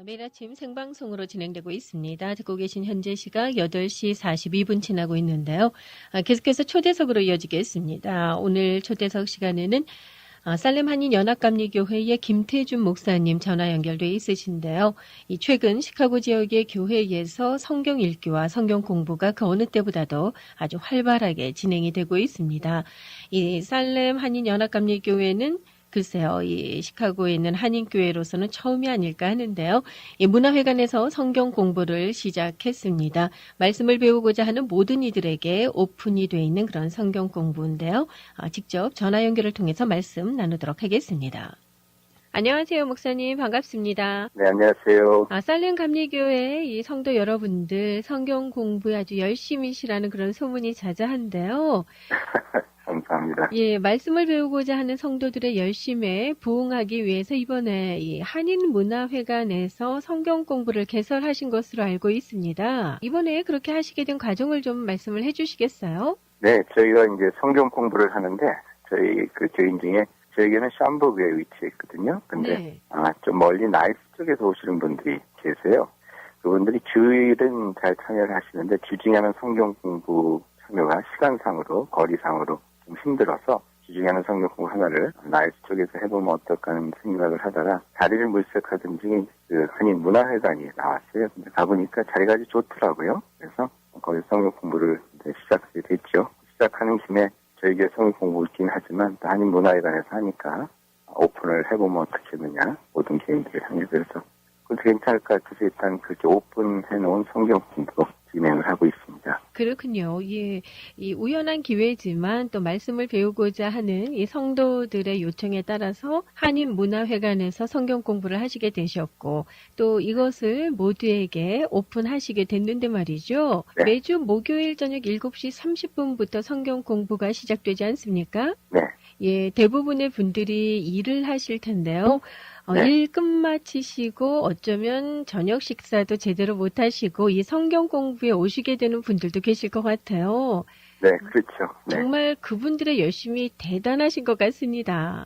매일 아침 생방송으로 진행되고 있습니다. 듣고 계신 현재 시각 8시 42분 지나고 있는데요. 계속해서 초대석으로 이어지겠습니다. 오늘 초대석 시간에는 살렘 한인연합감리교회의 김태준 목사님 전화 연결돼 있으신데요. 최근 시카고 지역의 교회에서 성경 읽기와 성경 공부가 그 어느 때보다도 아주 활발하게 진행이 되고 있습니다. 이 살렘 한인연합감리교회는 글쎄요, 이 시카고에 있는 한인교회로서는 처음이 아닐까 하는데요. 이 문화회관에서 성경 공부를 시작했습니다. 말씀을 배우고자 하는 모든 이들에게 오픈이 돼 있는 그런 성경 공부인데요. 직접 전화 연결을 통해서 말씀 나누도록 하겠습니다. 안녕하세요, 목사님. 반갑습니다. 네, 안녕하세요. 살렘 감리교회 이 성도 여러분들 성경 공부에 아주 열심히시라는 그런 소문이 자자한데요. 감사합니다. 예, 말씀을 배우고자 하는 성도들의 열심에 부응하기 위해서 이번에 이 한인문화회관에서 성경 공부를 개설하신 것으로 알고 있습니다. 이번에 그렇게 하시게 된 과정을 좀 말씀을 해주시겠어요? 네, 저희가 이제 성경 공부를 하는데 저희 그 교인 중에 저에게는 샴버그에 위치해 있거든요. 근데 네. 좀 멀리 나이스 쪽에서 오시는 분들이 계세요. 그분들이 주일은 잘 참여를 하시는데 주중에 하는 성경 공부 참여가 시간상으로 거리상으로 좀 힘들어서 주중에 하는 성경 공부 하나를 나이스 쪽에서 해보면 어떨까 하는 생각을 하다가 자리를 물색하든지 그 한인 문화회관이 나왔어요. 근데 가보니까 자리가 아주 좋더라고요. 그래서 거기 성경 공부를 이제 시작하게 됐죠. 시작하는 김에 저희 교회 성경 공부이긴 하지만 또 한인 문화회관에서 하니까 오픈을 해보면 어떻겠느냐 모든 개인들을 향해 그래서 그것도 괜찮을까 해서 일단 그렇게 오픈해놓은 성경 공부 진행을 하고 있습니다. 그렇군요. 예, 이 우연한 기회지만 또 말씀을 배우고자 하는 이 성도들의 요청에 따라서 한인문화회관에서 성경 공부를 하시게 되셨고 또 이것을 모두에게 오픈하시게 됐는데 말이죠. 네. 매주 목요일 저녁 7시 30분부터 성경 공부가 시작되지 않습니까? 네. 예, 대부분의 분들이 일을 하실 텐데요. 네. 일 끝마치시고 어쩌면 저녁 식사도 제대로 못 하시고 이 성경 공부에 오시게 되는 분들도 계실 것 같아요. 네, 그렇죠. 네. 정말 그분들의 열심이 대단하신 것 같습니다.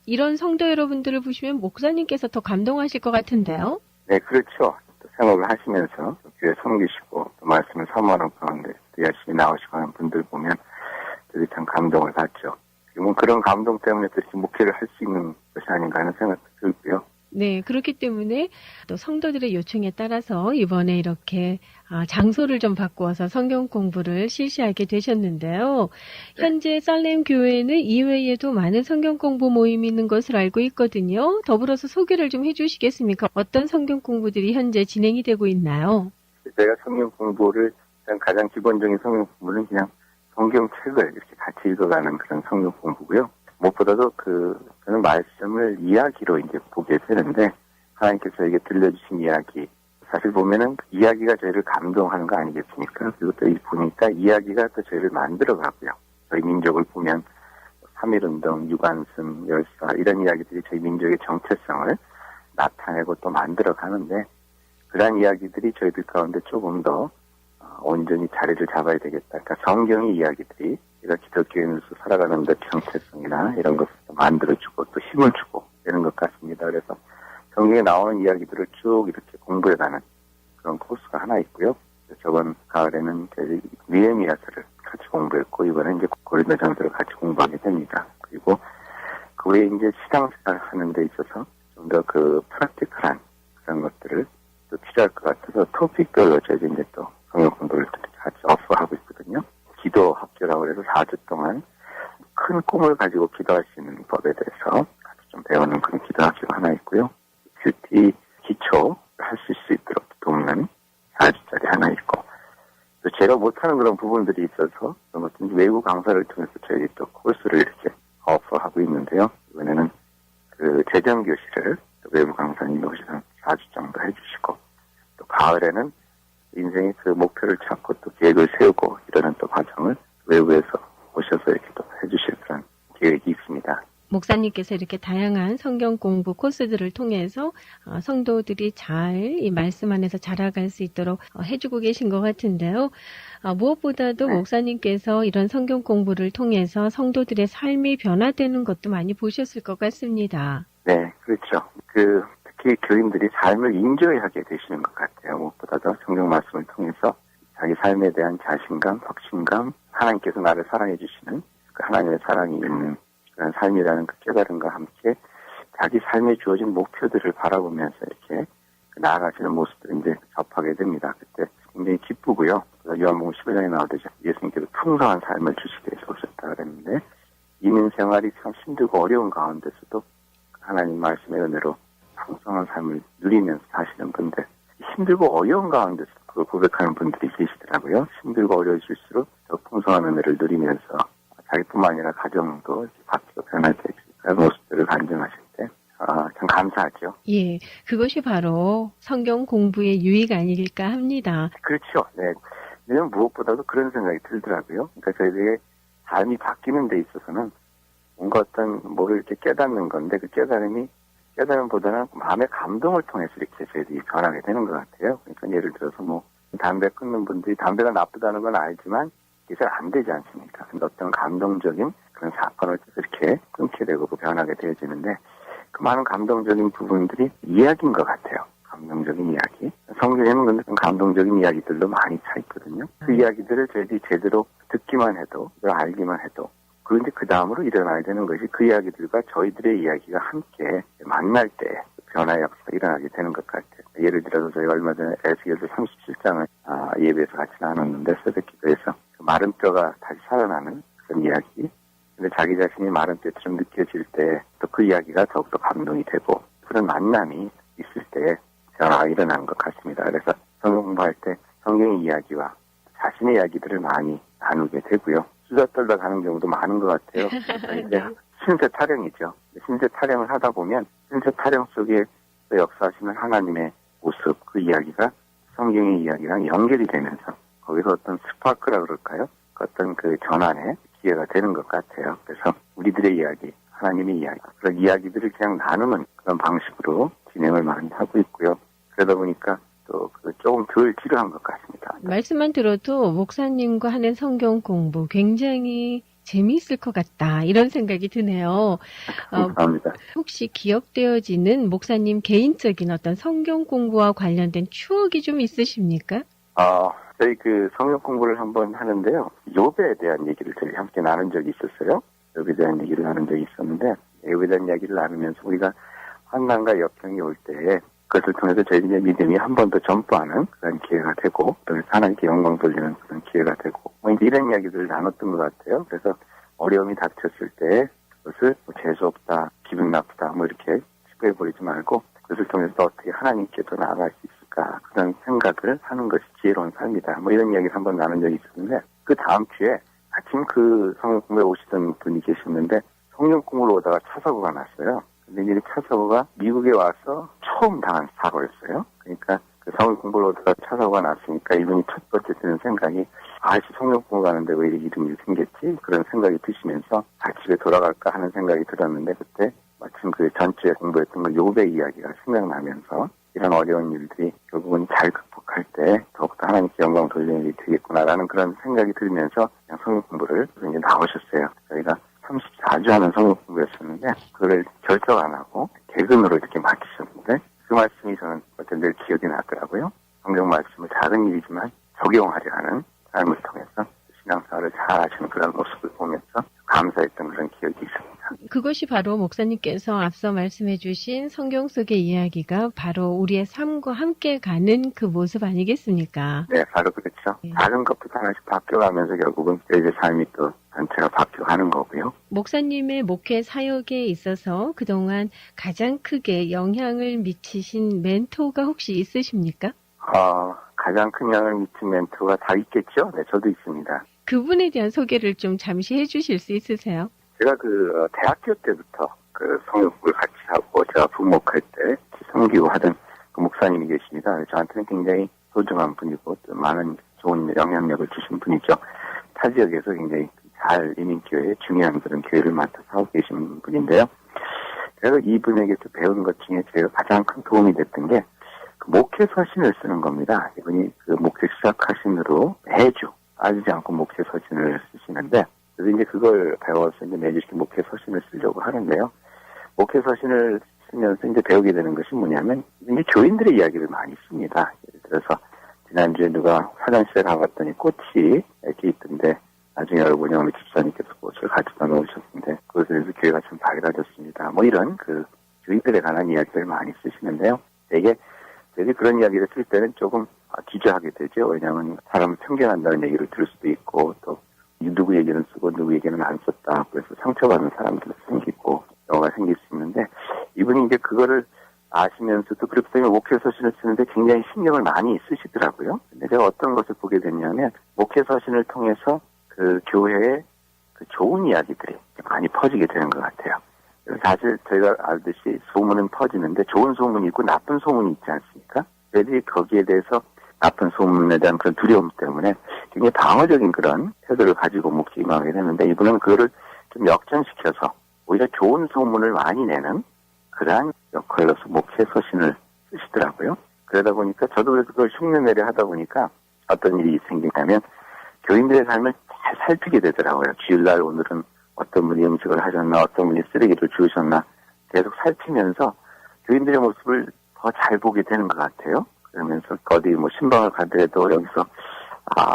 이런 성도 여러분들을 보시면 목사님께서 더 감동하실 것 같은데요. 네, 그렇죠. 또 생업을 하시면서 교회 섬기시고 또 말씀을 사모하는 가운데 또 열심히 나오시고 하는 분들 보면 저도 참 감동을 받죠. 그리고 그런 감동 때문에 또 이렇게 목회를 할 수 있는 것이 아닌가 하는 생각도 들고요. 네, 그렇기 때문에 또 성도들의 요청에 따라서 이번에 이렇게 장소를 좀 바꾸어서 성경 공부를 실시하게 되셨는데요. 현재 살렘 교회는 이외에도 많은 성경 공부 모임이 있는 것으로 알고 있거든요. 더불어서 소개를 좀 해주시겠습니까? 어떤 성경 공부들이 현재 진행이 되고 있나요? 제가 성경 공부를 가장 기본적인 성경 공부는 그냥 성경책을 이렇게 같이 읽어가는 그런 성경 공부고요. 무엇보다도 그런 말씀을 이야기로 이제 보게 되는데 하나님께서 저에게 들려주신 이야기 사실 보면은 이야기가 저희를 감동하는 거 아니겠습니까? 그리고 또 보니까 이야기가 또 저희를 만들어가고요. 저희 민족을 보면 3.1운동, 유관순, 열사 이런 이야기들이 저희 민족의 정체성을 나타내고 또 만들어가는데 그런 이야기들이 저희들 가운데 조금 더 온전히 자리를 잡아야 되겠다. 그러니까 성경의 이야기들이 우리가 기독교인으로서 살아가는 데 정체성이나 이런 것을 만들어주고 또 힘을 주고 이런 것 같습니다. 그래서 성경에 나오는 이야기들을 쭉 이렇게 공부해가는 그런 코스가 하나 있고요. 저번 가을에는 느헤미야서를 같이 공부했고 이번에 이제 고린도전서를 같이 공부하게 됩니다. 그리고 그 외에 이제 시상식을 하는 데 있어서 좀 더 프랙티컬한 그런 것들을 또 필요할 것 같아서 토픽별로 저희가 이제 또 성경 공부를 같이 어프하고 있거든요. 기도 학교라고 해서 4주 동안 큰 꿈을 가지고 기도할 수 있는 법에 대해서 같이 좀 배우는 그런 기도 학교가 하나 있고요. 큐티 기초 할 수 있도록 돕는 4주짜리 하나 있고 또 제가 못하는 그런 부분들이 있어서 그런 것들 외부 강사를 통해서 저희 또 코스를 이렇게 어프하고 있는데요. 이번에는 재정 교실을 외부 강사님이 오셔서 4주 정도 해주시고 또 가을에는 인생의 목표를 찾고 또 계획을 세우고 이러는 또 과정을 외부에서 오셔서 이렇게 또 해주실 그런 계획이 있습니다. 목사님께서 이렇게 다양한 성경 공부 코스들을 통해서 성도들이 잘 이 말씀 안에서 자라갈 수 있도록 해주고 계신 것 같은데요. 무엇보다도 목사님께서 이런 성경 공부를 통해서 성도들의 삶이 변화되는 것도 많이 보셨을 것 같습니다. 네, 그렇죠. 특히 특히 교인들이 삶을 인조하게 되시는 것 같아요. 무엇보다도 성경 말씀을 통해서 자기 삶에 대한 자신감, 확신감, 하나님께서 나를 사랑해 주시는 그 하나님의 사랑이 있는 그런 삶이라는 그 깨달음과 함께 자기 삶에 주어진 목표들을 바라보면서 이렇게 나아가시는 모습들을 이제 접하게 됩니다. 그때 굉장히 기쁘고요. 요한복음 15장에 나오듯이 예수님께서 풍성한 삶을 주시기 위해서 오셨다 그랬는데 이민 생활이 참 힘들고 어려운 가운데서도 하나님 말씀의 은혜로 풍성한 삶을 누리면서 사시는 분들, 힘들고 어려운 가운데서 그걸 고백하는 분들이 계시더라고요. 힘들고 어려워질수록 더 풍성한 은혜를 누리면서 자기뿐만 아니라 가정도 바뀌고 변할 때 그런 모습들을 간증하실 때 참 감사하죠. 예, 그것이 바로 성경 공부의 유의가 아닐까 합니다. 그렇죠. 네. 왜냐면 무엇보다도 그런 생각이 들더라고요. 그러니까 저희들의 삶이 바뀌는 데 있어서는 뭔가 어떤 뭐를 이렇게 깨닫는 건데 그 깨달음보다는 마음의 감동을 통해서 이렇게 저희들이 변하게 되는 것 같아요. 그러니까 예를 들어서 뭐 담배 끊는 분들이 담배가 나쁘다는 건 알지만 이게 잘 안 되지 않습니까? 근데 어떤 감동적인 그런 사건을 이렇게 끊게 되고 변하게 되어지는데 그 많은 감동적인 부분들이 이야기인 것 같아요. 감동적인 이야기. 성경에는 근데 감동적인 이야기들도 많이 차 있거든요. 그 이야기들을 저희들이 제대로 듣기만 해도, 알기만 해도, 그런데 그 다음으로 일어나야 되는 것이 그 이야기들과 저희들의 이야기가 함께 만날 때 변화의 역사가 일어나게 되는 것 같아요. 예를 들어서 저희가 얼마 전에 에스겔서 37장을 예배에서 같이 나눴는데 새벽기도에서 그 마른 뼈가 다시 살아나는 그런 이야기. 근데 자기 자신이 마른 뼈처럼 느껴질 때 또 그 이야기가 더욱더 감동이 되고 그런 만남이 있을 때 변화가 일어나는 것 같습니다. 그래서 성경 공부할 때 성경의 이야기와 자신의 이야기들을 많이 나누게 되고요. 수다 떨다 가는 경우도 많은 것 같아요. 이제 신세 타령이죠. 신세 타령을 하다 보면 신세 타령 속에 역사하시는 하나님의 모습, 그 이야기가 성경의 이야기랑 연결이 되면서 거기서 어떤 스파크라 그럴까요? 어떤 그 전환의 기회가 되는 것 같아요. 그래서 우리들의 이야기, 하나님의 이야기, 그런 이야기들을 그냥 나누는 그런 방식으로 진행을 많이 하고 있고요. 그러다 보니까 또 조금 덜 지루한 것 같습니다. 말씀만 들어도 목사님과 하는 성경 공부 굉장히 재미있을 것 같다 이런 생각이 드네요. 감사합니다. 혹시 기억되어지는 목사님 개인적인 어떤 성경 공부와 관련된 추억이 좀 있으십니까? 저희 그 성경 공부를 한번 하는데요. 욥에 대한 얘기를 저희 함께 나눈 적이 있었어요. 욥에 대한 얘기를 나눈 적이 있었는데 욥에 대한 이야기를 나누면서 우리가 환난과 역경이 올 때 그것을 통해서 저희들의 믿음이 한 번 더 전파하는 그런 기회가 되고 또 하나님께 영광 돌리는 그런 기회가 되고 이제 이런 이야기들을 나눴던 것 같아요. 그래서 어려움이 닥쳤을 때 그것을 재수없다, 기분 나쁘다 이렇게 치부해버리지 말고 그것을 통해서 어떻게 하나님께 더 나아갈 수 있을까 그런 생각을 하는 것이 지혜로운 삶이다. 이런 이야기를 한번 나눈 적이 있었는데 그 다음 주에 마침 그 성경 공부에 오시던 분이 계셨는데 성경 공부를 오다가 차 사고가 났어요. 근데 이 차 사고가 미국에 와서 처음 당한 사고였어요. 그러니까 그 성경 공부를 오다가 차 사고가 났으니까 이분이 첫 번째 드는 생각이 성경 공부 가는데 왜 이런 일이 생겼지? 그런 생각이 드시면서 집에 돌아갈까 하는 생각이 들었는데 그때 마침 그 전주에 공부했던 그 욥의 이야기가 생각나면서 이런 어려운 일들이 결국은 잘 극복할 때 더욱더 하나님께 영광 돌리는 일이 되겠구나라는 그런 생각이 들면서 그냥 성경 공부를 이제 나오셨어요. 저희가 34주 하는 성경 공부였었는데 그걸 결정 안 하고 개근으로 이렇게 마치셨는데 그 말씀이 저는 어떤 늘 기억이 나더라고요. 성경 말씀을 작은 일이지만 적용하려 하는 삶을 통해서 신앙생활을 잘 하시는 그런 모습을 보면서 감사했던 그런 기억이 있습니다. 그것이 바로 목사님께서 앞서 말씀해 주신 성경 속의 이야기가 바로 우리의 삶과 함께 가는 그 모습 아니겠습니까? 네, 바로 그렇죠. 네. 작은 것부터 하나씩 바뀌어가면서 결국은 이제 삶이 또 전체가 바뀌어가는 거고요. 목사님의 목회 사역에 있어서 그동안 가장 크게 영향을 미치신 멘토가 혹시 있으십니까? 가장 큰 영향을 미친 멘토가 다 있겠죠? 네, 저도 있습니다. 그분에 대한 소개를 좀 잠시 해주실 수 있으세요? 제가 대학교 때부터 성경 공부를 같이 하고 제가 부목할 때 성기고 하던 그 목사님이 계십니다. 저한테는 굉장히 소중한 분이고 또 많은 좋은 영향력을 주신 분이죠. 타 지역에서 굉장히 잘 이민교회에 중요한 그런 교회를 맡아서 하고 계신 분인데요. 제가 이분에게서 배운 것 중에 제가 가장 큰 도움이 됐던 게 목회 서신을 쓰는 겁니다. 이분이 목회 시작하신 후로 매주 빠지지 않고 목회 서신을 쓰시는데 그래서 이제 그걸 배워서 이제 매주 이렇게 목회 서신을 쓰려고 하는데요. 목회 서신을 쓰면서 이제 배우게 되는 것이 뭐냐면, 이제 교인들의 이야기를 많이 씁니다. 예를 들어서, 지난주에 누가 화장실에 가봤더니 꽃이 이렇게 있던데, 나중에 알고 보니 어느 집사님께서 꽃을 가져다 놓으셨는데, 그것에 대해서 교회가 참 밝아졌습니다. 뭐 이런 교인들에 관한 이야기를 많이 쓰시는데요. 되게 그런 이야기를 쓸 때는 조금 주저하게 되죠. 왜냐하면 사람을 편견한다는 얘기를 들을 수도 있고, 또 누구 얘기는 쓰고 누구 얘기는 안 썼다. 그래서 상처받는 사람들도 생기고, 경우가 생길 수 있는데, 이분이 이제 그거를 아시면서도 그렇기 때문에 목회 서신을 쓰는데 굉장히 신경을 많이 쓰시더라고요. 근데 제가 어떤 것을 보게 됐냐면, 목회 서신을 통해서 그 교회의 그 좋은 이야기들이 많이 퍼지게 되는 것 같아요. 사실 저희가 알듯이 소문은 퍼지는데 좋은 소문이 있고 나쁜 소문이 있지 않습니까? 그래서 거기에 대해서 나쁜 소문에 대한 그런 두려움 때문에 굉장히 방어적인 그런 태도를 가지고 목회에 임하게 되는데, 이분은 그거를 좀 역전시켜서 오히려 좋은 소문을 많이 내는 그러한 역할로서 목회 서신을 쓰시더라고요. 그러다 보니까 저도 그래서 그걸 흉내내려 하다 보니까 어떤 일이 생기냐면, 교인들의 삶을 잘 살피게 되더라고요. 주일날 오늘은 어떤 분이 음식을 하셨나, 어떤 분이 쓰레기를 주우셨나 계속 살피면서 교인들의 모습을 더 잘 보게 되는 것 같아요. 그러면서 어디 뭐 신방을 가더라도 여기서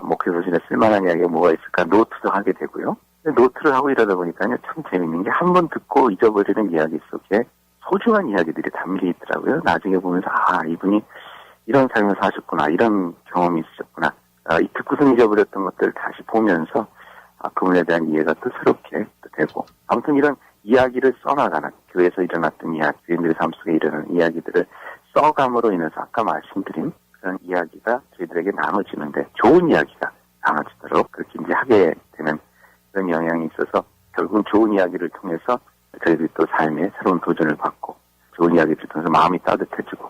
목회 서신에 쓸만한 이야기가 뭐가 있을까 노트도 하게 되고요. 노트를 하고 이러다 보니까요, 참 재밌는 게 한 번 듣고 잊어버리는 이야기 속에 소중한 이야기들이 담겨 있더라고요. 나중에 보면서 이분이 이런 삶을 사셨구나, 이런 경험이 있으셨구나. 이 듣고선 잊어버렸던 것들을 다시 보면서 그분에 대한 이해가 또 새롭게 되고, 아무튼 이런 이야기를 써나가는, 교회에서 일어났던 이야기, 교인들의 삶 속에 일어나는 이야기들을 써감으로 인해서 아까 말씀드린 그런 이야기가 저희들에게 나눠지는데, 좋은 이야기가 나눠지도록 그렇게 이제 하게 되는 그런 영향이 있어서, 결국은 좋은 이야기를 통해서 저희들이 또 삶에 새로운 도전을 받고, 좋은 이야기를 통해서 마음이 따뜻해지고,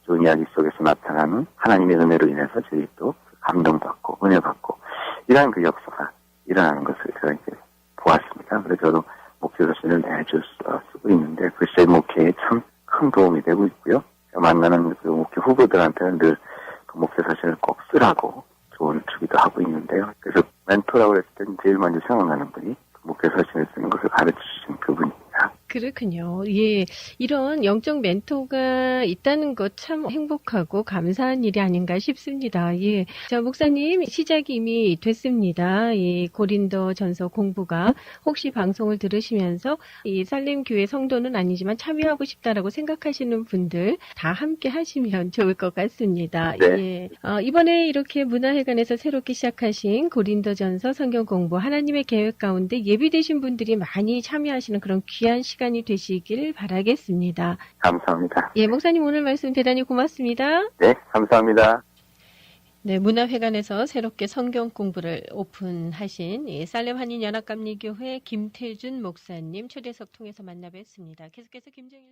좋은 이야기 속에서 나타나는 하나님의 은혜로 인해서 저희 또 감동받고 은혜 받고, 이러한 그 역사가 일어나는 것을 제가 이제 보았습니다. 그래서 저도 목회 서신을 매주 쓰고 있는데, 글쎄 목회에 참 큰 도움이 되고 있고요. 만나는 그 목회 후보들한테는 늘 그 목회 서신을 꼭 쓰라고 조언을 주기도 하고 있는데요. 그래서 멘토라고 했을 때는 제일 먼저 생각나는 분이 목회 서신을 쓰는 것을 가르쳐 주신 그분입니다. 그렇군요. 예. 이런 영적 멘토가 있다는 것 참 행복하고 감사한 일이 아닌가 싶습니다. 예. 자, 목사님, 시작이 이미 됐습니다. 이 고린도 전서 공부가 혹시 방송을 들으시면서 이 살렘교회 성도는 아니지만 참여하고 싶다라고 생각하시는 분들 다 함께 하시면 좋을 것 같습니다. 네. 예. 이번에 이렇게 문화회관에서 새롭게 시작하신 고린도 전서 성경 공부 하나님의 계획 가운데 예비되신 분들이 많이 참여하시는 그런 귀한 시간이 되시길 바라겠습니다. 감사합니다. 예, 목사님 오늘 말씀 대단히 고맙습니다. 네, 감사합니다. 네, 문화회관에서 새롭게 성경 공부를 오픈하신 살렘 한인연합감리교회 김태준 목사님 초대석 통해서 만나 뵙습니다. 계속해서 김정일